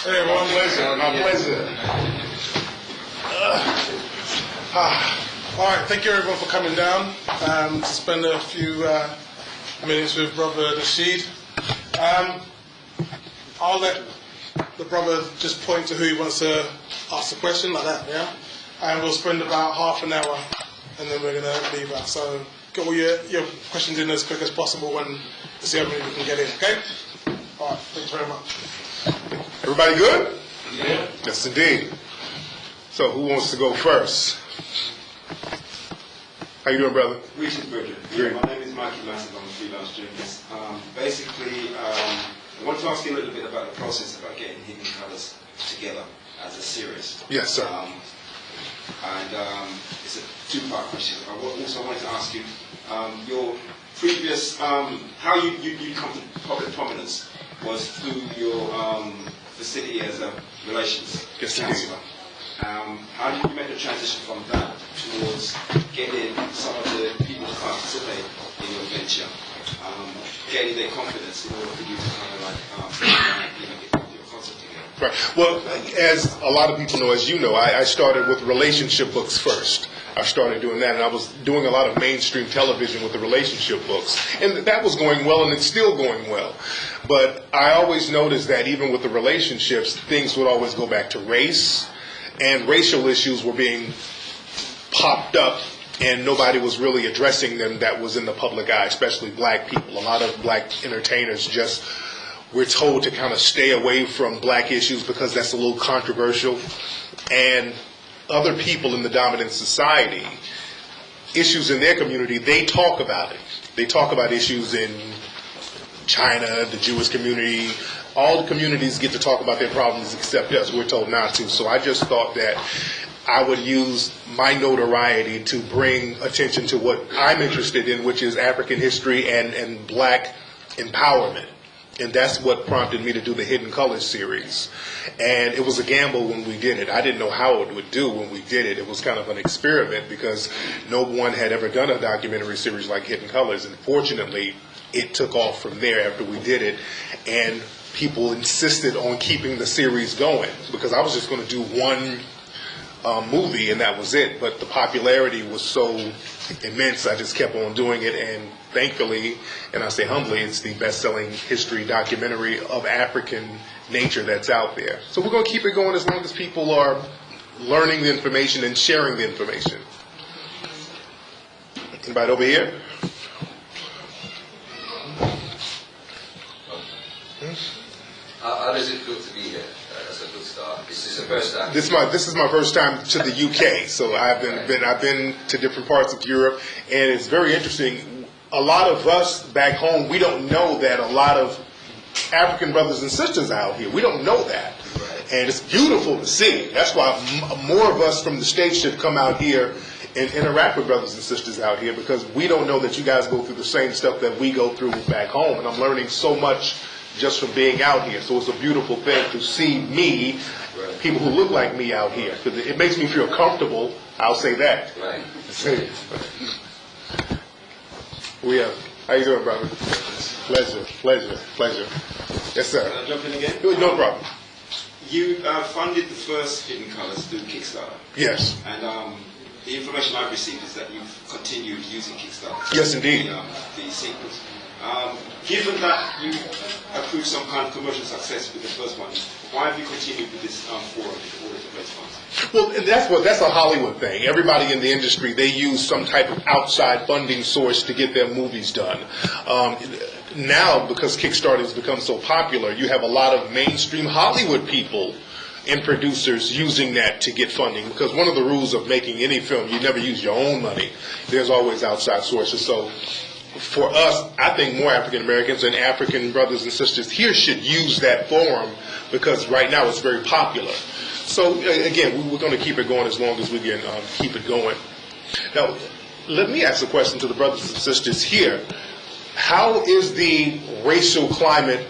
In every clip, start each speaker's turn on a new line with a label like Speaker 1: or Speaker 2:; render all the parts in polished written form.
Speaker 1: Hey, my pleasure. My pleasure. All right, thank you everyone for coming down to spend a few minutes with Brother Nasheed. I'll let the brother just point to who he wants to ask a question, like that, yeah? And we'll spend about half an hour, and then we're going to leave out. So get all your questions in as quick as possible and see how many we can get in, okay? All right, thanks very much.
Speaker 2: Everybody good?
Speaker 1: Yeah.
Speaker 2: Yes, indeed. So who wants to go first? How you doing, brother?
Speaker 3: Richard Bridget. Yeah, my name is Mikey Lassett. I'm a freelance journalist. Basically, I want to ask you a little bit about the process about getting Hidden Colours together as a series.
Speaker 2: Yes, sir.
Speaker 3: It's a two-part question. I also wanted to ask you your previous, how you come to public prominence was through your facility as a relations counselor. How did you make the transition from that towards getting some of the people to participate in your venture, getting their confidence in order for you to kind of like get your concept together?
Speaker 2: Right. Well, as a lot of people know, as you know, I started with relationship books first. I started doing that, and I was doing a lot of mainstream television with the relationship books. And that was going well, and it's still going well. But I always noticed that even with the relationships, things would always go back to race, and racial issues were being popped up, and nobody was really addressing them that was in the public eye, especially black people. A lot of black entertainers just we're told to kind of stay away from black issues because that's a little controversial. And other people in the dominant society, issues in their community, they talk about it. They talk about issues in China, the Jewish community. All the communities get to talk about their problems except us. We're told not to. So I just thought that I would use my notoriety to bring attention to what I'm interested in, which is African history and black empowerment. And that's what prompted me to do the Hidden Colours series. And it was a gamble when we did it. I didn't know how it would do when we did it. It was kind of an experiment because no one had ever done a documentary series like Hidden Colours. And fortunately, it took off from there after we did it. And people insisted on keeping the series going because I was just going to do one movie and that was it. But the popularity was so immense, I just kept on doing it. And thankfully, and I say humbly, it's the best-selling history documentary of African nature that's out there. So we're going to keep it going as long as people are learning the information and sharing the information. Anybody over here?
Speaker 4: How does it feel to be here? That's a good start. This is the first time.
Speaker 2: This is my first time to the UK. So I've been to different parts of Europe, and it's very interesting. A lot of us back home, we don't know that a lot of African brothers and sisters are out here. We don't know that. And it's beautiful to see. That's why more of us from the States should come out here and interact with brothers and sisters out here, because we don't know that you guys go through the same stuff that we go through back home. And I'm learning so much just from being out here. So it's a beautiful thing to see me, people who look like me out here. Because it makes me feel comfortable. I'll say that.
Speaker 4: Right.
Speaker 2: How you doing, brother? Pleasure. Yes, sir.
Speaker 3: Can I jump in again?
Speaker 2: No problem.
Speaker 3: You funded the first Hidden Colours through Kickstarter.
Speaker 2: Yes.
Speaker 3: And the information I've received is that you've continued using Kickstarter.
Speaker 2: Yes, indeed.
Speaker 3: The sequels. Given that you accrued some kind of commercial success with the first one, why have you continued with this forum in order to raise funds?
Speaker 2: Well, that's a Hollywood thing. Everybody in the industry, they use some type of outside funding source to get their movies done. Now, because Kickstarter has become so popular, you have a lot of mainstream Hollywood people and producers using that to get funding. Because one of the rules of making any film, you never use your own money. There's always outside sources. So for us, I think more African Americans and African brothers and sisters here should use that forum because right now it's very popular. So again, we're going to keep it going as long as we can keep it going. Now, let me ask a question to the brothers and sisters here. How is the racial climate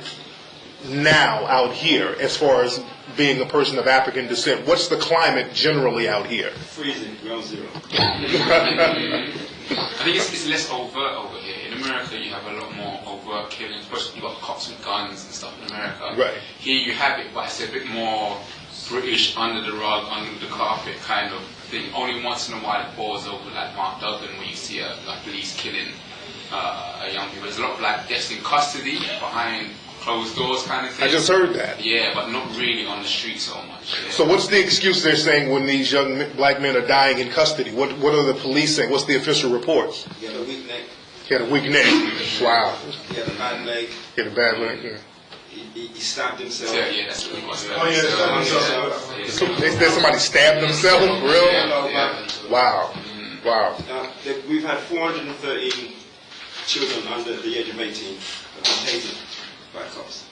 Speaker 2: now out here as far as being a person of African descent? What's the climate generally out here?
Speaker 3: Freezing, ground zero.
Speaker 5: I think it's less overt over here. In America, you have a lot more overt killings. You've got cops cops with guns and stuff in America.
Speaker 2: Right.
Speaker 5: Here you have it, but it's a bit more British, under the rug, under the carpet kind of thing. Only once in a while it falls over, like Mark Duggan, where you see a police killing a young people. There's a lot of black deaths in custody behind closed doors kind of thing.
Speaker 2: I just heard that.
Speaker 5: Yeah, but not really on the street so much. Yeah.
Speaker 2: So what's the excuse they're saying when these young black men are dying in custody? What are the police saying? What's the official reports?
Speaker 3: He had a weak neck.
Speaker 2: He had a weak neck. Wow.
Speaker 3: He had a bad leg.
Speaker 2: He had a bad leg. Yeah.
Speaker 3: He stabbed himself.
Speaker 5: Yeah, that's what it was.
Speaker 1: Oh, yeah, stabbed himself.
Speaker 2: So they said somebody stabbed themselves? Real?
Speaker 5: Yeah.
Speaker 2: Wow. Wow.
Speaker 3: We've had 413 children under the age of 18 have been taken by cops.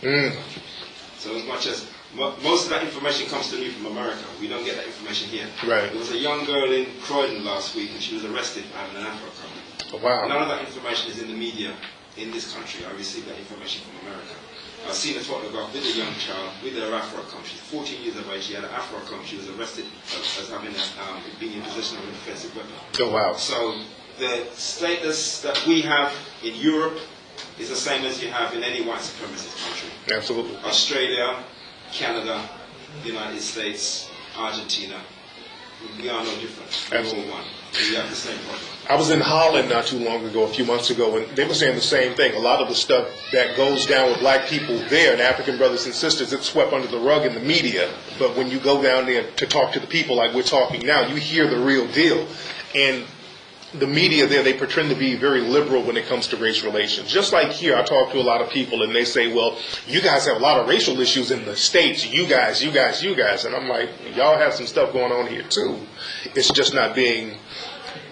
Speaker 3: So as much as most of that information comes to me from America, we don't get that information here.
Speaker 2: Right.
Speaker 3: There was a young girl in Croydon last week, and she was arrested for having an Afro comb.
Speaker 2: Oh, wow.
Speaker 3: None of that information is in the media in this country. I received that information from America. I've seen a photograph with a young child with her Afro comb. She's 14 years of age. She had an Afro comb. She was arrested as having being in possession of an offensive weapon.
Speaker 2: Oh, wow.
Speaker 3: So the status that we have in Europe is the same as you have in any white supremacist country.
Speaker 2: Absolutely.
Speaker 3: Australia, Canada, the United States, Argentina. We are no different.
Speaker 2: Absolutely.
Speaker 3: We're all one. We have the same problem.
Speaker 2: I was in Holland not too long ago, a few months ago, and they were saying the same thing. A lot of the stuff that goes down with black people there and African brothers and sisters, it's swept under the rug in the media. But when you go down there to talk to the people like we're talking now, you hear the real deal. And the media there, they pretend to be very liberal when it comes to race relations. Just like here, I talk to a lot of people and they say, well, you guys have a lot of racial issues in the States. You guys. And I'm like, y'all have some stuff going on here too. It's just not being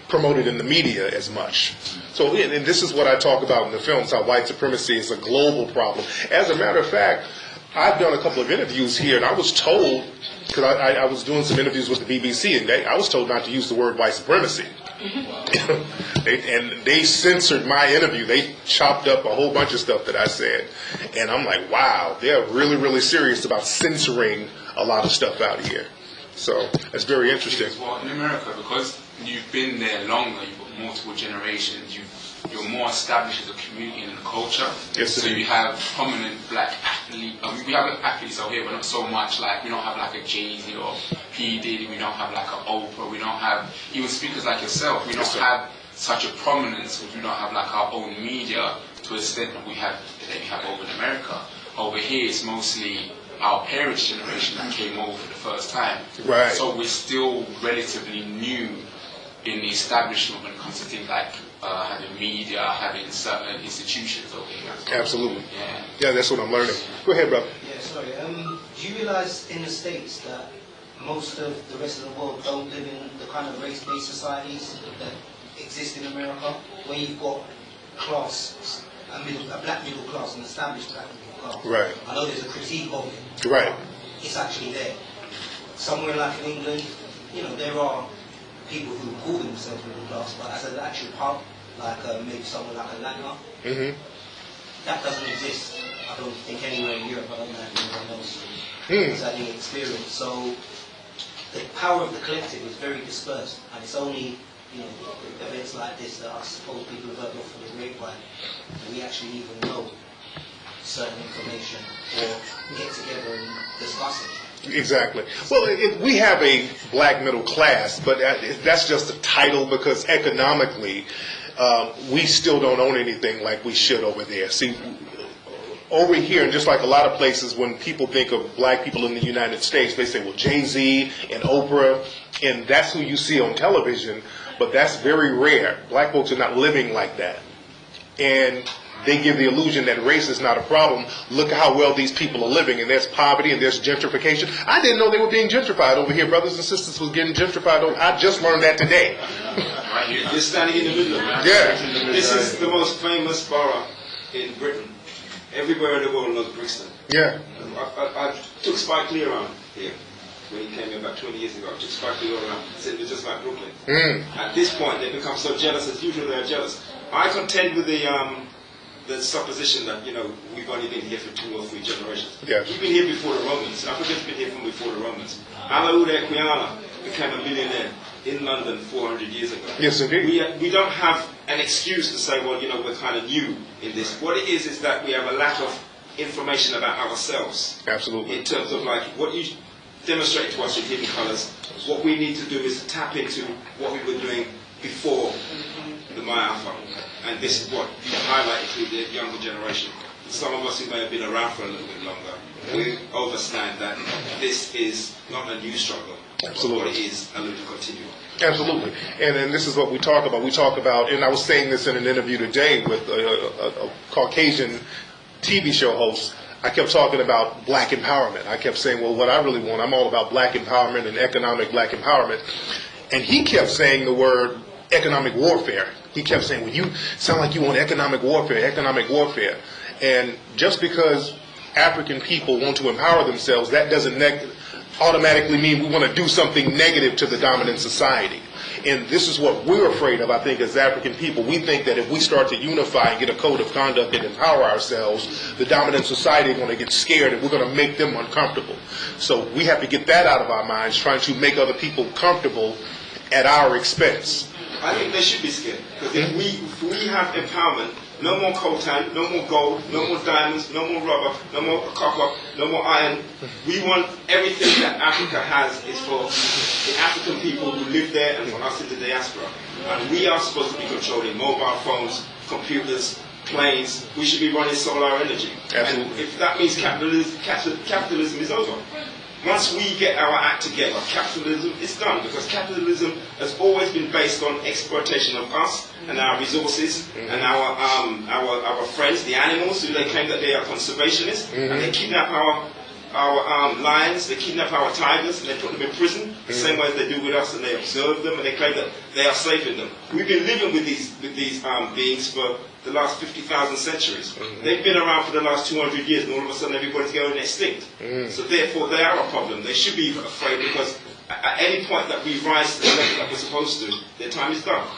Speaker 2: promoted in the media as much. So, and this is what I talk about in the films, how white supremacy is a global problem. As a matter of fact, I've done a couple of interviews here, and I was told, because I was doing some interviews with the BBC, and I was told not to use the word white supremacy. And they censored my interview. They chopped up a whole bunch of stuff that I said. And I'm like, wow, they're really, really serious about censoring a lot of stuff out here. So that's very interesting.
Speaker 5: Well, in America, because you've been there longer, you've got multiple generations, you're more established as a community and a culture.
Speaker 2: Yes,
Speaker 5: so you have prominent black athletes. We have athletes out here, but not so much. Like, we don't have like a Jay-Z or P. Diddy. We don't have like an Oprah. We don't have even speakers like yourself. We don't have such a prominence. We don't have like our own media to the extent that we have over in America. Over here, it's mostly our parents' generation that came over for the first time.
Speaker 2: Right.
Speaker 5: So we're still relatively new in the establishment when it comes to things like having media, having certain institutions over here.
Speaker 2: Absolutely.
Speaker 5: Yeah,
Speaker 2: that's what I'm learning. Go ahead, brother.
Speaker 6: Yeah, sorry. Do you realize in the States that most of the rest of the world don't live in the kind of race-based societies that exist in America, where you've got class, a black middle class, an established black middle class?
Speaker 2: Right.
Speaker 6: I know there's a critique of it.
Speaker 2: Right.
Speaker 6: It's actually there. Somewhere like in England, there are people who call themselves middle class, but as an actual pub, like maybe someone like a Langer, that doesn't exist. I don't think anywhere in Europe. I don't know if anyone else has had any experience. So the power of the collective is very dispersed, and it's only events like this that I suppose people have heard of from the grapevine that we actually even know certain information or get together and discuss it.
Speaker 2: Exactly. Well, we have a black middle class, but that's just a title because economically, we still don't own anything like we should over there. See, over here, and just like a lot of places, when people think of black people in the United States, they say, well, Jay-Z and Oprah, and that's who you see on television, but that's very rare. Black folks are not living like that. And they give the illusion that race is not a problem. Look at how well these people are living, and there's poverty and there's gentrification. I didn't know they were being gentrified over here. Brothers and sisters was getting gentrified. I just learned that today.
Speaker 3: You're standing in the middle of it.
Speaker 2: Yeah.
Speaker 3: This is the most famous borough in Britain. Everywhere in the world knows Brixton.
Speaker 2: Yeah.
Speaker 3: I took Spike Lee around here when he came here about 20 years ago. I took Spike Lee around. I said it was just like Brooklyn. At this point, they become so jealous. As usual, they're jealous. I contend with the supposition that, we've only been here for 2 or 3 generations.
Speaker 2: Yes.
Speaker 3: We've been here before the Romans. Africans been here from before the Romans. Alaude Equiana became a millionaire in London 400 years ago.
Speaker 2: Yes, indeed.
Speaker 3: We don't have an excuse to say, well, we're kind of new in this. What it is that we have a lack of information about ourselves.
Speaker 2: Absolutely.
Speaker 3: In terms of like what you demonstrated to us in Hidden Colours, what we need to do is tap into what we were doing before the My Alpha. And this is what you highlighted to the younger generation. Some of us who may have been around for a little bit longer, we understand that this is not a new struggle.
Speaker 2: Absolutely.
Speaker 3: But what it is a little continuum.
Speaker 2: Absolutely. And this is what we talk about. We talk about, and I was saying this in an interview today with a Caucasian TV show host. I kept talking about black empowerment. I kept saying, well, what I really want, I'm all about black empowerment and economic black empowerment. And he kept saying the word economic warfare. He kept saying, well, you sound like you want economic warfare, economic warfare. And just because African people want to empower themselves, that doesn't automatically mean we want to do something negative to the dominant society. And this is what we're afraid of, I think, as African people. We think that if we start to unify and get a code of conduct and empower ourselves, the dominant society is going to get scared and we're going to make them uncomfortable. So we have to get that out of our minds, trying to make other people comfortable at our expense.
Speaker 3: I think they should be scared. Because if we have empowerment, no more coltan, no more gold, no more diamonds, no more rubber, no more copper, no more iron. We want everything that Africa has is for the African people who live there and for us in the diaspora. And we are supposed to be controlling mobile phones, computers, planes. We should be running solar energy.
Speaker 2: Absolutely.
Speaker 3: And if that means capitalism is over. Once we get our act together, capitalism is done, because capitalism has always been based on exploitation of us and our resources and our friends, the animals, who they claim that they are conservationists, and they kidnap our lions, they kidnap our tigers, and they put them in prison, the same way as they do with us, and they observe them, and they claim that they are safe in them. We've been living with these beings for the last 50,000 centuries. They've been around for the last 200 years, and all of a sudden everybody's going extinct. So therefore they are a problem. They should be afraid, because at any point that we rise to the level that we're supposed to, their time is done.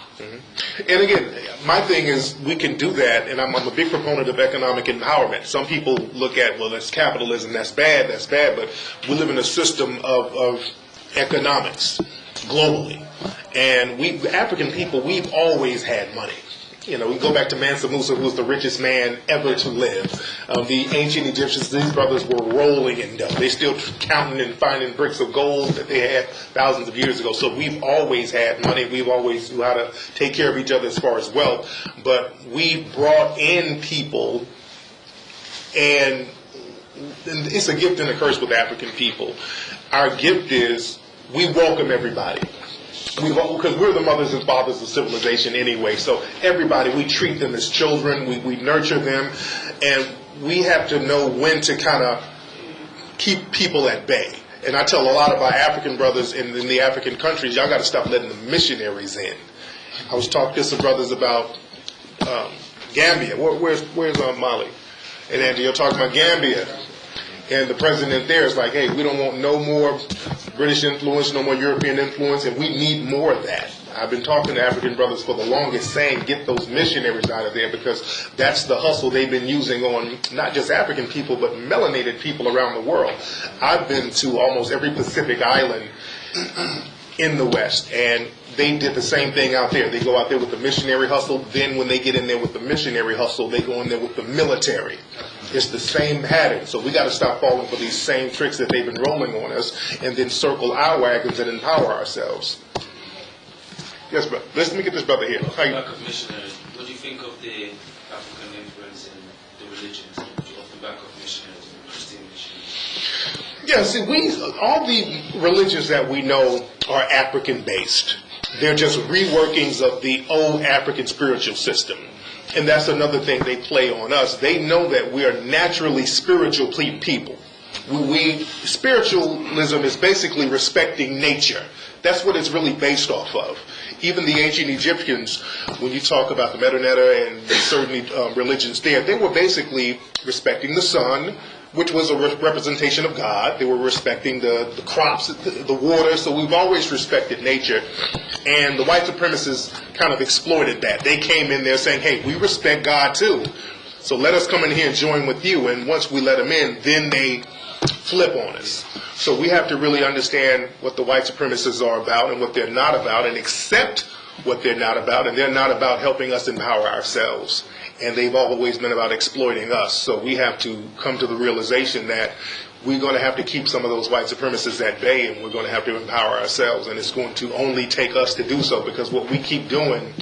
Speaker 2: And again, my thing is we can do that, and I'm a big proponent of economic empowerment. Some people look at, well, that's capitalism, that's bad, but we live in a system of economics globally. And we, African people, we've always had money. You know, we go back to Mansa Musa, who was the richest man ever to live. The ancient Egyptians, these brothers were rolling in dough. They're still counting and finding bricks of gold that they had thousands of years ago. So we've always had money. We've always knew how to take care of each other as far as wealth. But we brought in people, and it's a gift and a curse with African people. Our gift is we welcome everybody. Because we're the mothers and fathers of civilization anyway, so everybody, we treat them as children, we nurture them, and we have to know when to kind of keep people at bay. And I tell a lot of our African brothers in the African countries, y'all got to stop letting the missionaries in. I was talking to some brothers about Gambia. Where's Mali? And Andy, you're talking about Gambia. And the president there is like, hey, we don't want no more British influence, no more European influence, and we need more of that. I've been talking to African brothers for the longest, saying get those missionaries out of there, because that's the hustle they've been using on not just African people, but melanated people around the world. I've been to almost every Pacific island in the West, and they did the same thing out there. They go out there with the missionary hustle. Then when they get in there with the missionary hustle, they go in there with the military. It's the same pattern. So we got to stop falling for these same tricks that they've been rolling on us, and then circle our wagons and empower ourselves. Yes, brother. Let me get this brother here.
Speaker 7: Off the back of missionaries, what do you think of the African influence in the religions? Off the back of missionaries, Christian missionaries?
Speaker 2: Yeah, see, all the religions that we know are African-based. They're just reworkings of the old African spiritual system. And that's another thing they play on us. They know that we are naturally spiritual people. Spiritualism is basically respecting nature. That's what it's really based off of. Even the ancient Egyptians, when you talk about the Metanetta and certain religions there, they were basically respecting the sun, which was a representation of God. They were respecting the crops, the water. So we've always respected nature. And the white supremacists kind of exploited that. They came in there saying, hey, we respect God too. So let us come in here and join with you. And once we let them in, then they flip on us. So we have to really understand what the white supremacists are about and what they're not about, and accept what they're not about. And they're not about helping us empower ourselves. and they've always been about exploiting us. So we have to come to the realization that we're going to have to keep some of those white supremacists at bay, and we're going to have to empower ourselves, and it's going to only take us to do so, because what we keep doing,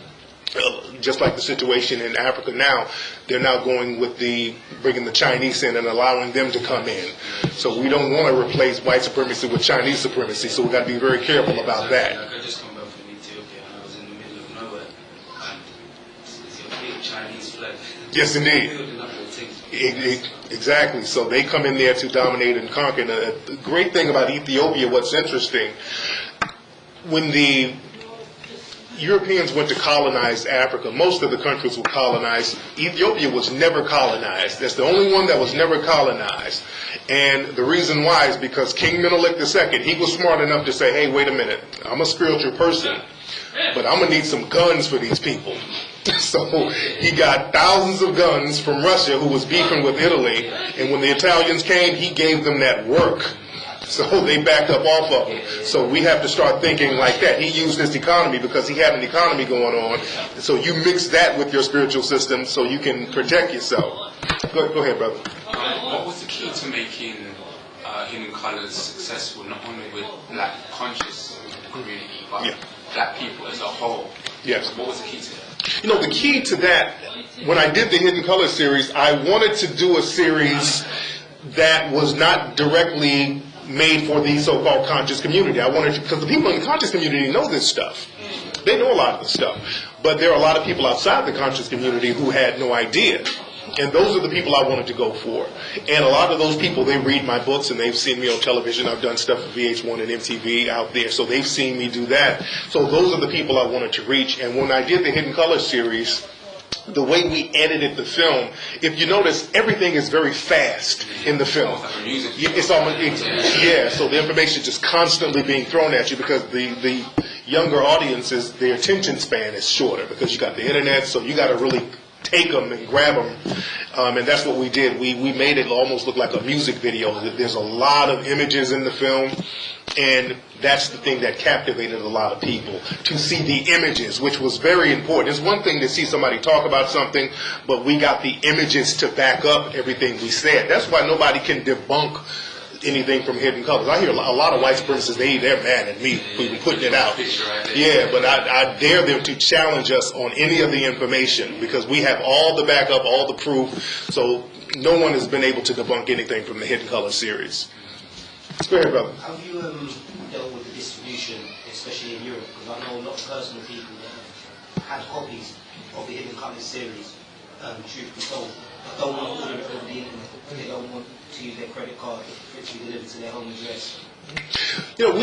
Speaker 2: just like the situation in Africa now, they're now going with bringing the Chinese in and allowing them to come in. So we don't want to replace white supremacy with Chinese supremacy, so we've got to be very careful about that.
Speaker 7: Like, I just come back from Ethiopia and I was in the middle of nowhere, and it's a big Chinese flag.
Speaker 2: Yes, indeed.
Speaker 7: Building up the things.
Speaker 2: Exactly. So they come in there to dominate and conquer. And the great thing about Ethiopia, what's interesting, when the Europeans went to colonize Africa, most of the countries were colonized. Ethiopia was never colonized. That's the only one that was never colonized. And the reason why is because King Menelik II, he was smart enough to say, hey, wait a minute, I'm a spiritual person, but I'm going to need some guns for these people. So he got thousands of guns from Russia, who was beefing with Italy, and when the Italians came, he gave them that work. So they backed up off of him. So we have to start thinking like that. He used this economy because he had an economy going on. So you mix that with your spiritual system so you can protect yourself. Go ahead, brother.
Speaker 5: What was the key to making Hidden Colors successful, not only with black conscious community, but black people as a whole?
Speaker 2: Yes.
Speaker 5: What was the key to that?
Speaker 2: You know, the key to that, when I did the Hidden Colors series, I wanted to do a series that was not directly made for the so-called conscious community. I wanted to, because the people in the conscious community know this stuff. They know a lot of this stuff. But there are a lot of people outside the conscious community who had no idea. And those are the people I wanted to go for. And a lot of those people, they read my books and they've seen me on television. I've done stuff for VH1 and MTV out there. So they've seen me do that. So those are the people I wanted to reach. And when I did the Hidden Colors series, the way we edited the film, if you notice, everything is very fast in the film. It's almost, so the information is just constantly being thrown at you because the younger audiences, their attention span is shorter because you got the internet, so you got to really take them and grab them, and that's what we did. We made it almost look like a music video. There's a lot of images in the film, and that's the thing that captivated a lot of people, to see the images, which was very important. It's one thing to see somebody talk about something, but we got the images to back up everything we said. That's why nobody can debunk anything from Hidden Colors. I hear a lot of white supremacists, they're mad at me for putting it out. Yeah, but I dare them to challenge us on any of the information because we have all the backup, all the proof, so no one has been able to debunk anything from the Hidden Colors series. Go ahead, brother.
Speaker 6: Have you dealt with the distribution, especially in Europe? Because I know a lot of personal people that have had copies of the Hidden Colors series, truth be told, but don't want to order it over the internet. They don't want to use their credit card for it to be delivered to their home address.
Speaker 2: You know,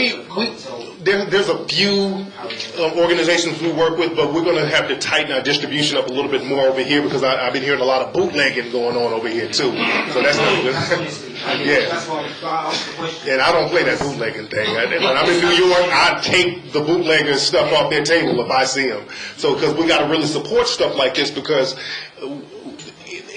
Speaker 2: there's a few organizations we work with, but we're going to have to tighten our distribution up a little bit more over here because I've been hearing a lot of bootlegging going on over here too. So that's not good.
Speaker 6: That's why I asked the question.
Speaker 2: And I don't play that bootlegging thing. When I'm in New York, I take the bootleggers stuff off their table if I see them. So because we got to really support stuff like this because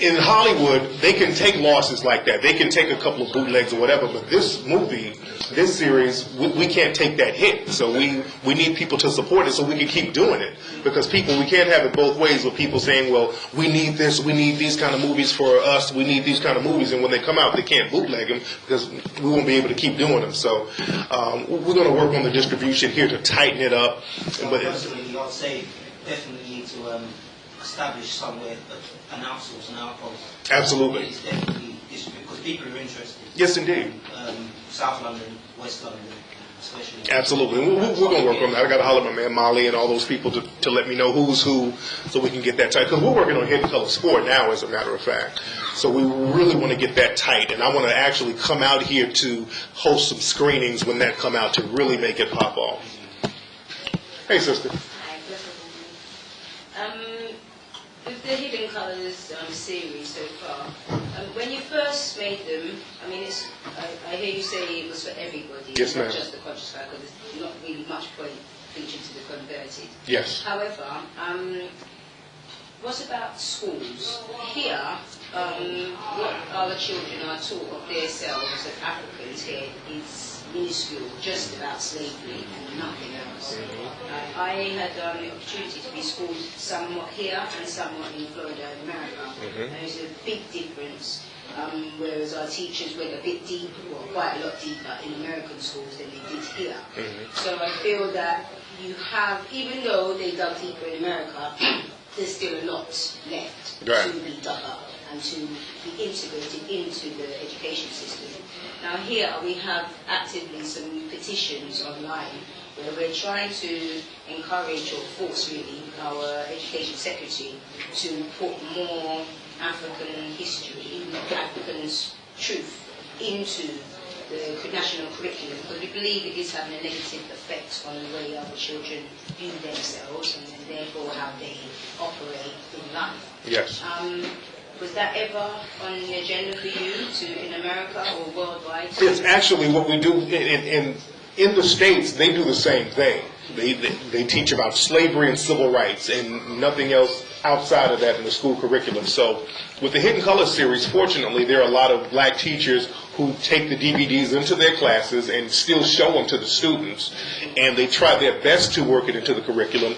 Speaker 2: in Hollywood, they can take losses like that. They can take a couple of bootlegs or whatever, but this movie, this series, we can't take that hit. So we need people to support it so we can keep doing it. Because we can't have it both ways with people saying, well, we need this, we need these kind of movies for us, we need these kind of movies, and when they come out, they can't bootleg them because we won't be able to keep doing them. So we're going to work on the distribution here to tighten it up.
Speaker 6: But personally, I'd say definitely need to establish somewhere an outsource, an outpost.
Speaker 2: Absolutely.
Speaker 6: It's definitely because people are interested.
Speaker 2: Yes, indeed.
Speaker 6: South London, West London, especially.
Speaker 2: Absolutely. We're going to work on that. I got to holler at my man Molly and all those people to let me know who's who so we can get that tight. Because we're working on Hidden Colors 4 now, as a matter of fact. So we really want to get that tight. And I want to actually come out here to host some screenings when that come out to really make it pop off. Hey, sister.
Speaker 8: With the Hidden Colors series so far, when you first made them, I mean, I hear you say it was for everybody,
Speaker 2: yes,
Speaker 8: not
Speaker 2: ma'am.
Speaker 8: just the conscious guy, because there's not really much point preaching to the converted.
Speaker 2: Yes.
Speaker 8: However, what about schools? Here, what our children are taught of themselves as Africans here is minuscule, just about slavery and nothing else. I had the opportunity to be schooled somewhat here and somewhat in Florida, America. And there's a big difference. Whereas our teachers went a bit deeper, well, quite a lot deeper in American schools than they did here. So I feel that you have, even though they dug deeper in America, there's still a lot left to be dug up and to be integrated into the education system. Now here we have actively some petitions online where we're trying to encourage or force really our education secretary to put more African history, African's truth into the national curriculum, because we believe it is having a negative effect on the way our children view themselves and therefore how they operate in life.
Speaker 2: Yes.
Speaker 8: Was that ever on the agenda for you in America or worldwide?
Speaker 2: It's actually what we do in the States. They do the same thing. They teach about slavery and civil rights and nothing else outside of that in the school curriculum. So with the Hidden Colors series, fortunately, there are a lot of black teachers who take the DVDs into their classes and still show them to the students, and they try their best to work it into the curriculum.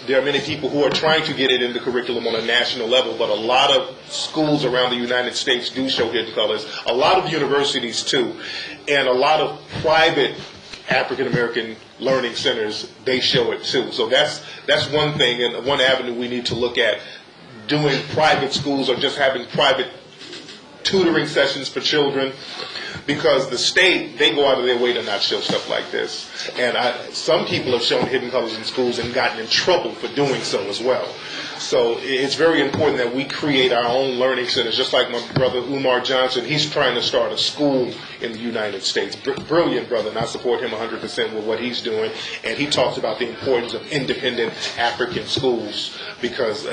Speaker 2: There are many people who are trying to get it in the curriculum on a national level, but a lot of schools around the United States do show Hidden Colors. A lot of universities too, and a lot of private African American learning centers, they show it too. So that's one thing and one avenue we need to look at, doing private schools or just having private tutoring sessions for children, because the state, they go out of their way to not show stuff like this. And some people have shown Hidden Colors in schools and gotten in trouble for doing so as well. So it's very important that we create our own learning centers, just like my brother Umar Johnson. He's trying to start a school in the United States. Brilliant brother, and I support him 100% with what he's doing. And he talks about the importance of independent African schools, because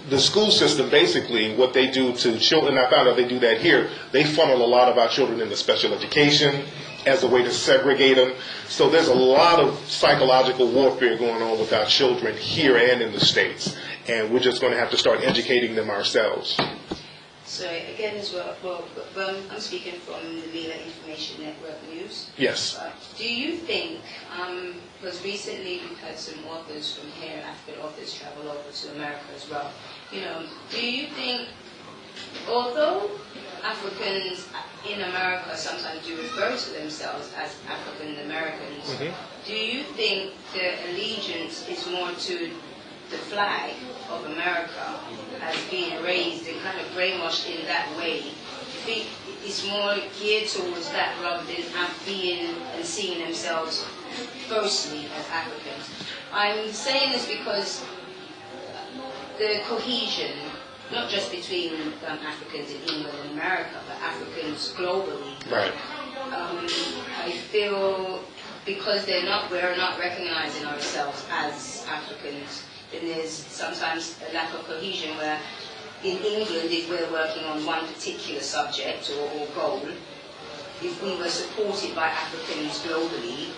Speaker 2: the school system, basically, what they do to children, I found out they do that here, they funnel a lot of our children into special education as a way to segregate them. So there's a lot of psychological warfare going on with our children here and in the States. And we're just going to have to start educating them ourselves.
Speaker 8: So again as well, I'm speaking from the Mila Information Network News.
Speaker 2: Yes.
Speaker 8: Do you think, because recently we've had some authors from here, African authors, travel over to America as well, do you think, although Africans in America sometimes do refer to themselves as African Americans, do you think the allegiance is more to the flag of America as being raised and kind of brainwashed in that way? I think it's more geared towards that rather than being and seeing themselves firstly as Africans. I'm saying this because the cohesion, not just between Africans in England and America, but Africans globally.
Speaker 2: Right.
Speaker 8: I feel because we're not recognizing ourselves as Africans, then there's sometimes a lack of cohesion where in England, if we're working on one particular subject or goal, if we were supported by Africans globally,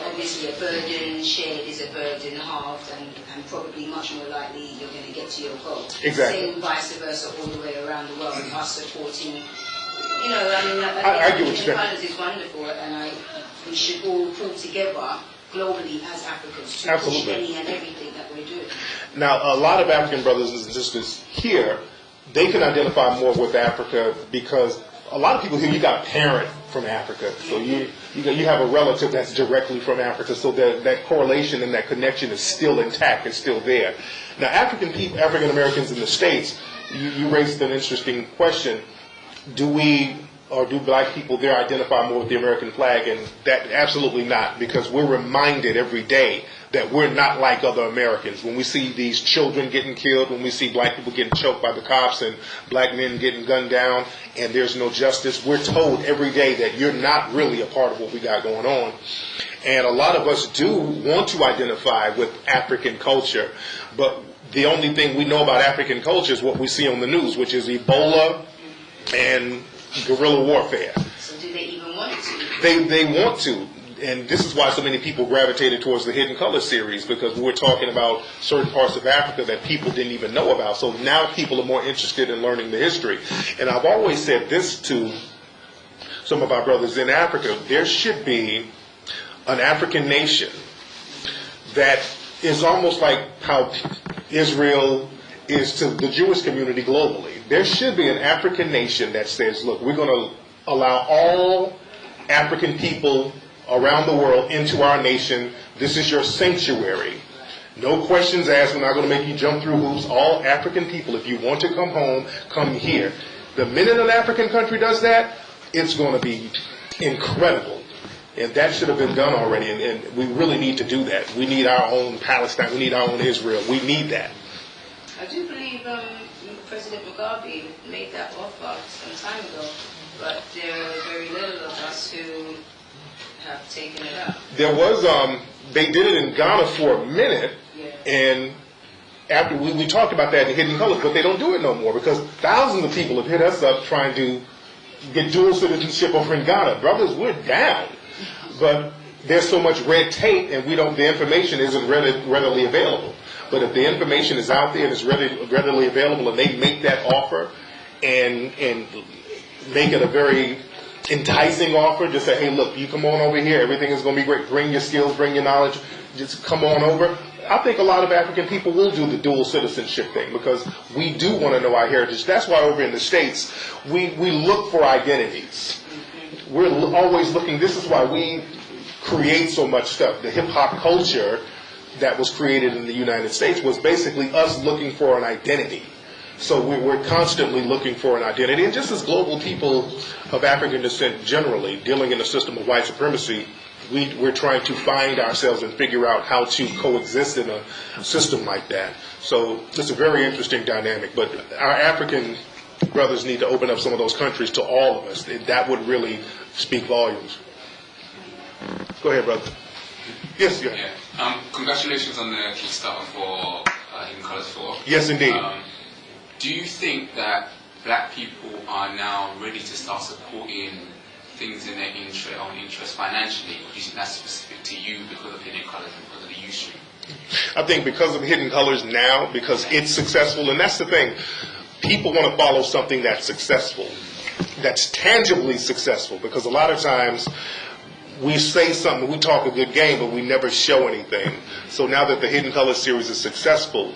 Speaker 8: obviously a burden shared is a burden halved, and probably much more likely you're going to get to your goal.
Speaker 2: Exactly.
Speaker 8: Same vice versa all the way around the world, us supporting,
Speaker 2: I get what you're saying.
Speaker 8: is wonderful, and we should all pull together globally as Africans to
Speaker 2: Absolutely.
Speaker 8: push any and everything that we're doing.
Speaker 2: Now, a lot of African brothers and sisters here, they can identify more with Africa because a lot of people here, you got a parent from Africa, so you have a relative that's directly from Africa, so that correlation and that connection is still intact, it's still there. Now, African Americans in the States, you raised an interesting question. Do black people there identify more with the American flag? And that absolutely not, because we're reminded every day that we're not like other Americans. When we see these children getting killed, when we see black people getting choked by the cops and black men getting gunned down and there's no justice, we're told every day that you're not really a part of what we got going on. And a lot of us do want to identify with African culture, but the only thing we know about African culture is what we see on the news, which is Ebola and guerrilla warfare.
Speaker 8: So do they even want to?
Speaker 2: They want to. and this is why so many people gravitated towards the Hidden Color series, because we're talking about certain parts of Africa that people didn't even know about. So now people are more interested in learning the history. And I've always said this to some of our brothers in Africa: there should be an African nation that is almost like how Israel is to the Jewish community globally. There should be an African nation that says, look, we're going to allow all African people around the world into our nation. This is your sanctuary. No questions asked. We're not going to make you jump through hoops. All African people, if you want to come home, come here. The minute an African country does that, it's going to be incredible. And that should have been done already. And we really need to do that. We need our own Palestine. We need our own Israel. We need that.
Speaker 8: I do believe President Mugabe made that offer some time ago, but there are very little of us who have taken it up.
Speaker 2: There was, they did it in Ghana for a minute,
Speaker 8: Yeah.
Speaker 2: and after we talked about that in Hidden Colors, but they don't do it no more because thousands of people have hit us up trying to get dual citizenship over in Ghana. Brothers, we're down, but there's so much red tape, and the information isn't readily available. But if the information is out there and it's readily available, and they make that offer and make it a very enticing offer, just say, hey, look, you come on over here, everything is going to be great. Bring your skills, bring your knowledge, just come on over. I think a lot of African people will do the dual citizenship thing because we do want to know our heritage. That's why over in the States, we look for identities. We're always looking. This is why we create so much stuff. The hip-hop culture that was created in the United States was basically us looking for an identity. So we're constantly looking for an identity. And just as global people of African descent generally, dealing in a system of white supremacy, we're trying to find ourselves and figure out how to coexist in a system like that. So it's a very interesting dynamic. But our African brothers need to open up some of those countries to all of us. That would really speak volumes. Go ahead, brother. Yes, yeah.
Speaker 5: Congratulations on the Kickstarter for Hidden Colors 4.
Speaker 2: Yes, indeed.
Speaker 5: Do you think that black people are now ready to start supporting things in their own interest financially, or do you think that's specific to you because of Hidden Colors and because of the youth stream?
Speaker 2: I think because of Hidden Colors now, because it's successful, and that's the thing, people want to follow something that's successful, that's tangibly successful, because a lot of times we say something, we talk a good game, but we never show anything. So now that the Hidden Colors series is successful,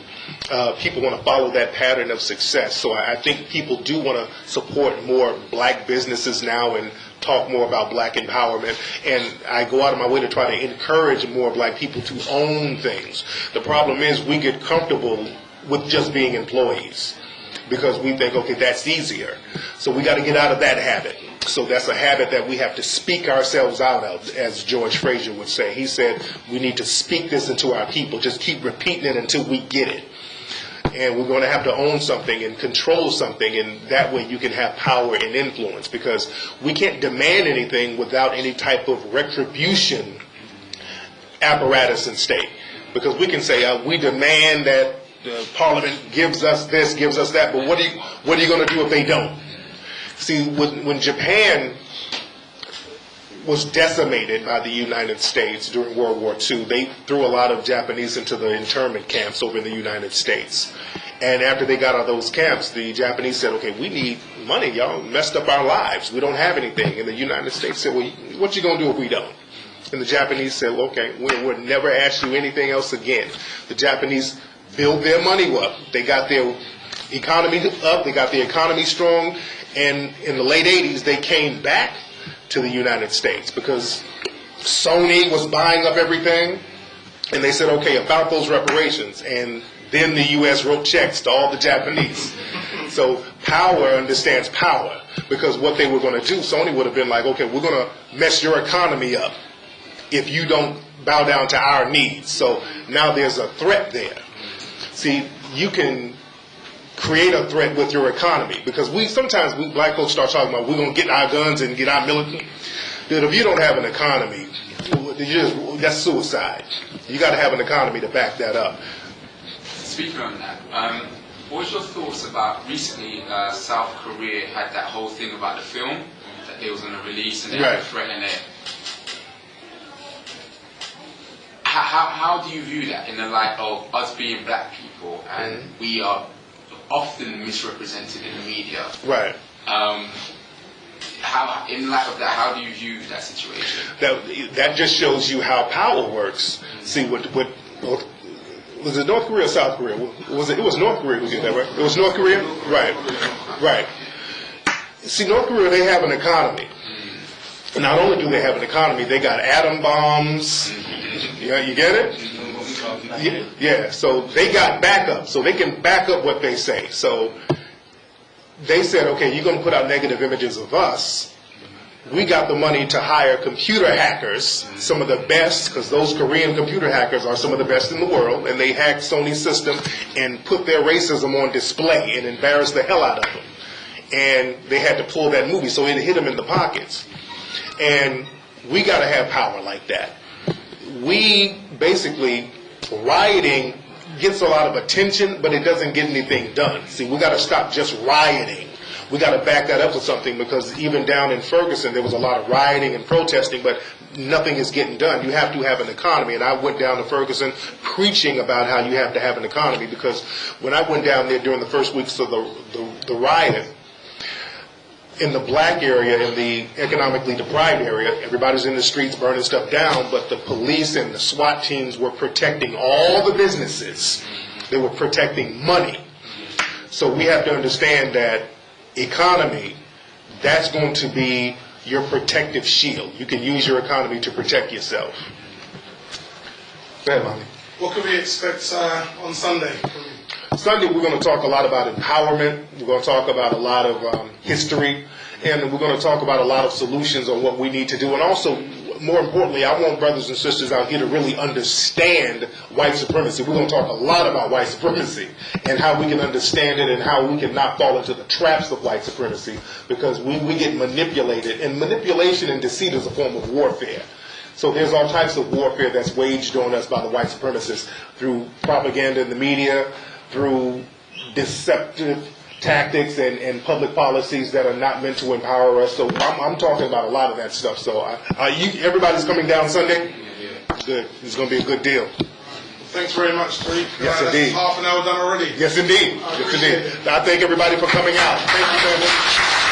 Speaker 2: people want to follow that pattern of success. So I think people do want to support more black businesses now and talk more about black empowerment. And I go out of my way to try to encourage more black people to own things. The problem is we get comfortable with just being employees because we think, okay, that's easier. So we got to get out of that habit. So that's a habit that we have to speak ourselves out of, as George Fraser would say. He said, we need to speak this into our people. Just keep repeating it until we get it. And we're going to have to own something and control something, and that way you can have power and influence, because we can't demand anything without any type of retribution apparatus and state. Because we can say, we demand that the Parliament gives us this, gives us that, but what are you going to do if they don't? See, when Japan was decimated by the United States during World War II, they threw a lot of Japanese into the internment camps over in the United States. And after they got out of those camps, the Japanese said, okay, we need money. Y'all messed up our lives. We don't have anything. And the United States said, well, what you going to do if we don't? And the Japanese said, well, okay, we'll never ask you anything else again. The Japanese built their money up. They got their economy up. They got the economy strong. And in the late 80s, they came back to the United States because Sony was buying up everything. And they said, okay, about those reparations. And then the U.S. wrote checks to all the Japanese. So power understands power, because what they were going to do, Sony would have been like, okay, we're going to mess your economy up if you don't bow down to our needs. So now there's a threat there. See, you can create a threat with your economy, because sometimes we black folks start talking about we're going to get our guns and get our military. Dude, if you don't have an economy, that's suicide. You got to have an economy to back that up.
Speaker 5: Speaking on that, what's your thoughts about recently South Korea had that whole thing about the film that they was going to release and they were threatening it? how do you view that in the light of us being black people and we are often misrepresented in the media?
Speaker 2: Right.
Speaker 5: How, in light of that, how do you view that situation?
Speaker 2: That just shows you how power works. See, what was it North Korea or South Korea? It was North Korea who did that, right? It was North Korea? Right. See, North Korea, they have an economy. Not only do they have an economy, they got atom bombs. Yeah, you get it? Yeah, so they got backup. So they can back up what they say. So they said, okay, you're going to put out negative images of us. We got the money to hire computer hackers, some of the best, because those Korean computer hackers are some of the best in the world, and they hacked Sony's system and put their racism on display and embarrassed the hell out of them. And they had to pull that movie, so it hit them in the pockets. And we got to have power like that. We basically, rioting gets a lot of attention, but it doesn't get anything done. See, we got to stop just rioting. We got to back that up with something, because even down in Ferguson, there was a lot of rioting and protesting, but nothing is getting done. You have to have an economy. And I went down to Ferguson preaching about how you have to have an economy, because when I went down there during the first weeks of the riot, in the black area, in the economically deprived area, everybody's in the streets burning stuff down, but the police and the SWAT teams were protecting all the businesses. They were protecting money. So we have to understand that economy, that's going to be your protective shield. You can use your economy to protect yourself. Go ahead, Mommy.
Speaker 1: What can we expect on Sunday?
Speaker 2: Sunday, we're going to talk a lot about empowerment. We're going to talk about a lot of history. And we're going to talk about a lot of solutions on what we need to do. And also, more importantly, I want brothers and sisters out here to really understand white supremacy. We're going to talk a lot about white supremacy and how we can understand it and how we can not fall into the traps of white supremacy, because we get manipulated. And manipulation and deceit is a form of warfare. So there's all types of warfare that's waged on us by the white supremacists through propaganda in the media, through deceptive tactics and public policies that are not meant to empower us. So I'm talking about a lot of that stuff. So everybody's coming down Sunday? Good. It's going to be a good deal.
Speaker 1: Thanks very much, Tariq.
Speaker 2: Yes, indeed.
Speaker 1: Half an hour done already.
Speaker 2: Yes, indeed. Yes, indeed. I thank everybody for coming out. Thank you very much.